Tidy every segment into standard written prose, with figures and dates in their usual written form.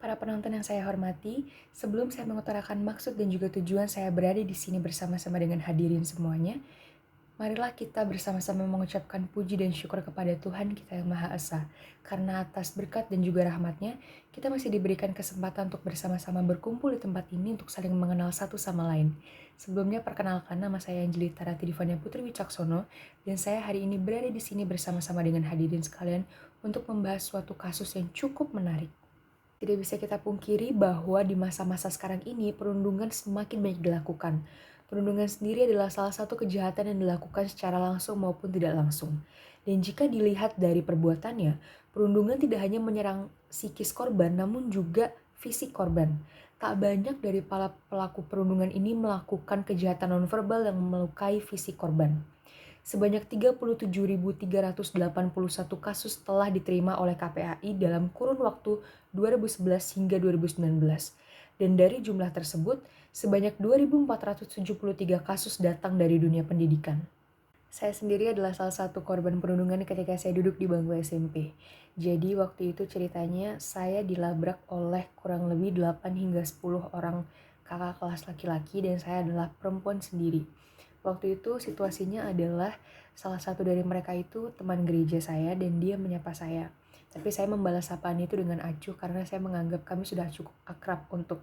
Para penonton yang saya hormati, sebelum saya mengutarakan maksud dan juga tujuan saya berada di sini bersama-sama dengan hadirin semuanya, marilah kita bersama-sama mengucapkan puji dan syukur kepada Tuhan kita yang Maha Esa. Karena atas berkat dan juga rahmat-Nya, kita masih diberikan kesempatan untuk bersama-sama berkumpul di tempat ini untuk saling mengenal satu sama lain. Sebelumnya perkenalkan, nama saya Angelita Rati Divania Putri Wicaksono, dan saya hari ini berada di sini bersama-sama dengan hadirin sekalian untuk membahas suatu kasus yang cukup menarik. Tidak bisa kita pungkiri bahwa di masa-masa sekarang ini perundungan semakin banyak dilakukan. Perundungan sendiri adalah salah satu kejahatan yang dilakukan secara langsung maupun tidak langsung. Dan jika dilihat dari perbuatannya, perundungan tidak hanya menyerang psikis korban namun juga fisik korban. Tak banyak dari para pelaku perundungan ini melakukan kejahatan nonverbal yang melukai fisik korban. Sebanyak 37.381 kasus telah diterima oleh KPAI dalam kurun waktu 2011 hingga 2019. Dan dari jumlah tersebut, sebanyak 2.473 kasus datang dari dunia pendidikan. Saya sendiri adalah salah satu korban perundungan ketika saya duduk di bangku SMP. Jadi waktu itu ceritanya saya dilabrak oleh kurang lebih 8 hingga 10 orang kakak kelas laki-laki dan saya adalah perempuan sendiri. Waktu itu situasinya adalah salah satu dari mereka itu teman gereja saya dan dia menyapa saya. Tapi saya membalas sapaan itu dengan acuh karena saya menganggap kami sudah cukup akrab untuk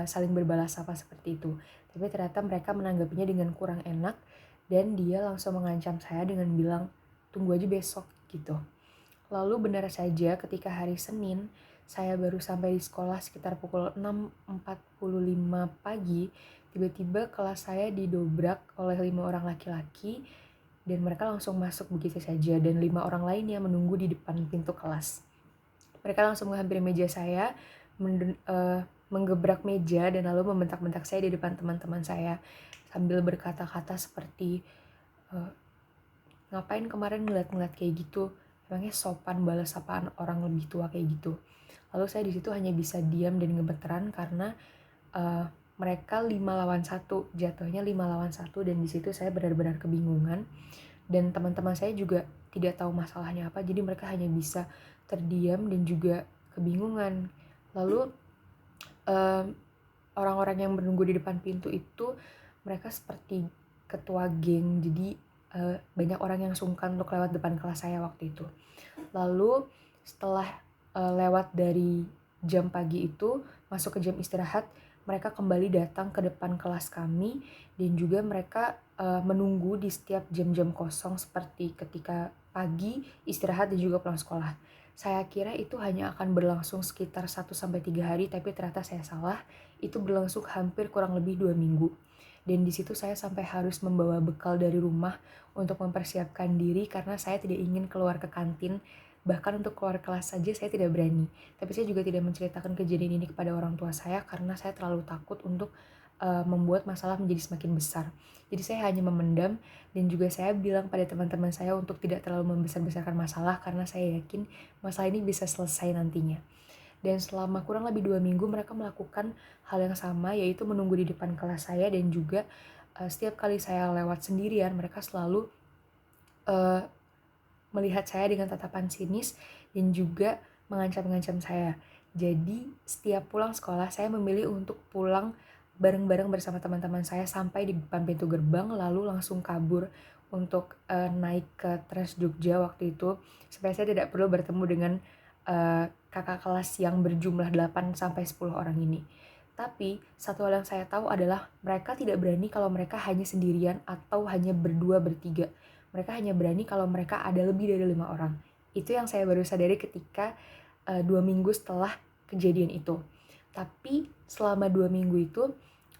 saling berbalas sapa seperti itu. Tapi ternyata mereka menanggapinya dengan kurang enak dan dia langsung mengancam saya dengan bilang, tunggu aja besok gitu. Lalu benar saja ketika hari Senin, saya baru sampai di sekolah sekitar pukul 6.45 pagi, tiba-tiba kelas saya didobrak oleh 5 orang laki-laki dan mereka langsung masuk begitu saja dan 5 orang lainnya menunggu di depan pintu kelas. Mereka langsung menghampiri meja saya, menggebrak meja dan lalu membentak-bentak saya di depan teman-teman saya sambil berkata-kata seperti, ngapain kemarin ngeliat-ngeliat kayak gitu, emangnya sopan balas sapaan orang lebih tua kayak gitu. Lalu saya di situ hanya bisa diam dan gemeteran karena mereka 5 lawan 1, jatuhnya 5 lawan 1 dan di situ saya benar-benar kebingungan dan teman-teman saya juga tidak tahu masalahnya apa, jadi mereka hanya bisa terdiam dan juga kebingungan. Lalu orang-orang yang menunggu di depan pintu itu mereka seperti ketua geng, jadi banyak orang yang sungkan untuk lewat depan kelas saya waktu itu. Lalu setelah lewat dari jam pagi itu, masuk ke jam istirahat, mereka kembali datang ke depan kelas kami dan juga mereka menunggu di setiap jam-jam kosong seperti ketika pagi, istirahat dan juga pulang sekolah. Saya kira itu hanya akan berlangsung sekitar 1-3 hari, tapi ternyata saya salah. Itu berlangsung hampir kurang lebih 2 minggu. Dan di situ saya sampai harus membawa bekal dari rumah untuk mempersiapkan diri karena saya tidak ingin keluar ke kantin. Bahkan untuk keluar kelas saja saya tidak berani. Tapi saya juga tidak menceritakan kejadian ini kepada orang tua saya karena saya terlalu takut untuk membuat masalah menjadi semakin besar. Jadi saya hanya memendam dan juga saya bilang pada teman-teman saya untuk tidak terlalu membesar-besarkan masalah karena saya yakin masalah ini bisa selesai nantinya. Dan selama kurang lebih 2 minggu mereka melakukan hal yang sama, yaitu menunggu di depan kelas saya dan juga setiap kali saya lewat sendirian mereka selalu melihat saya dengan tatapan sinis dan juga mengancam-ngancam saya. Jadi setiap pulang sekolah saya memilih untuk pulang bareng-bareng bersama teman-teman saya sampai di depan pintu gerbang lalu langsung kabur untuk naik ke Trans Jogja waktu itu supaya saya tidak perlu bertemu dengan kakak kelas yang berjumlah 8-10 orang ini. Tapi satu hal yang saya tahu adalah mereka tidak berani kalau mereka hanya sendirian atau hanya berdua bertiga. Mereka hanya berani kalau mereka ada lebih dari 5 orang. Itu yang saya baru sadari ketika 2 minggu setelah kejadian itu. Tapi selama 2 minggu itu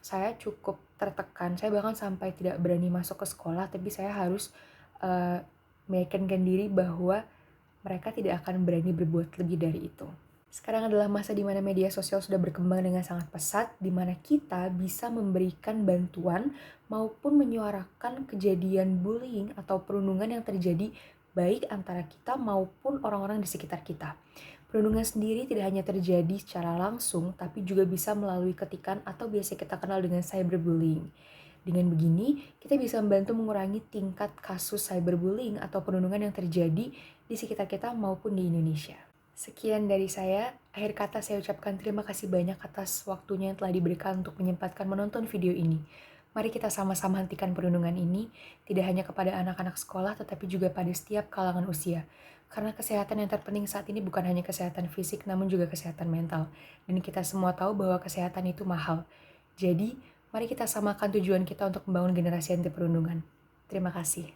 saya cukup tertekan. Saya bahkan sampai tidak berani masuk ke sekolah, tapi saya harus meyakinkan diri bahwa mereka tidak akan berani berbuat lebih dari itu. Sekarang adalah masa di mana media sosial sudah berkembang dengan sangat pesat, di mana kita bisa memberikan bantuan maupun menyuarakan kejadian bullying atau perundungan yang terjadi baik antara kita maupun orang-orang di sekitar kita. Perundungan sendiri tidak hanya terjadi secara langsung, tapi juga bisa melalui ketikan atau biasa kita kenal dengan cyberbullying. Dengan begini, kita bisa membantu mengurangi tingkat kasus cyberbullying atau perundungan yang terjadi di sekitar kita maupun di Indonesia. Sekian dari saya, Akhir kata saya ucapkan terima kasih banyak atas waktunya yang telah diberikan untuk menyempatkan menonton video ini. Mari kita sama-sama hentikan perundungan ini, tidak hanya kepada anak-anak sekolah, tetapi juga pada setiap kalangan usia. Karena kesehatan yang terpenting saat ini bukan hanya kesehatan fisik, namun juga kesehatan mental. Dan kita semua tahu bahwa kesehatan itu mahal. Jadi, mari kita samakan tujuan kita untuk membangun generasi anti perundungan. Terima kasih.